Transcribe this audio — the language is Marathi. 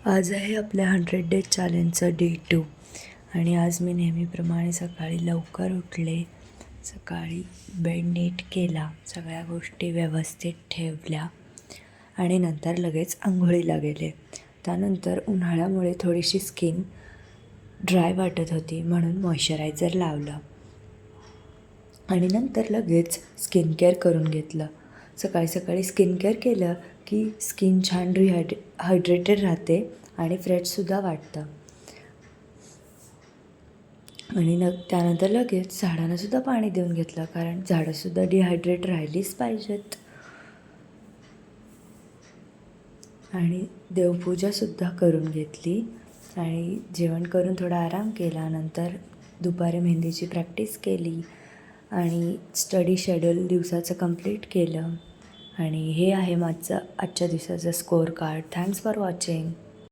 आज आहे आपल्या 100 डेज चॅलेंजचं डे 2 आणि आज मी नेहमीप्रमाणे सकाळी लवकर उठले. सकाळी बेड नीट केला, सगळ्या गोष्टी व्यवस्थित ठेवल्या आणि नंतर लगेच आंघोळीला गेले. त्यानंतर उन्हाळ्यामुळे थोडीशी स्किन ड्राय वाटत होती म्हणून मॉइश्चरायझर लावलं आणि नंतर लगेच स्किन केअर करून घेतलं. सकाळी सकाळी स्किन केअर केलं की स्किन छान हायड्रेटेड राहते आणि फ्रेशसुद्धा वाटतं. आणि त्यानंतर लगेच झाडांनासुद्धा पाणी देऊन घेतलं, कारण झाडंसुद्धा डिहायड्रेट राहिलीच पाहिजेत. आणि देवपूजासुद्धा करून घेतली आणि जेवण करून थोडा आराम केला. नंतर दुपारी मेहंदीची प्रॅक्टिस केली आणि स्टडी शेड्यूल दिवसाचं कंप्लीट केलं. आणि हे आहे माझं आजच्या दिवसाचं score card. Thanks for watching.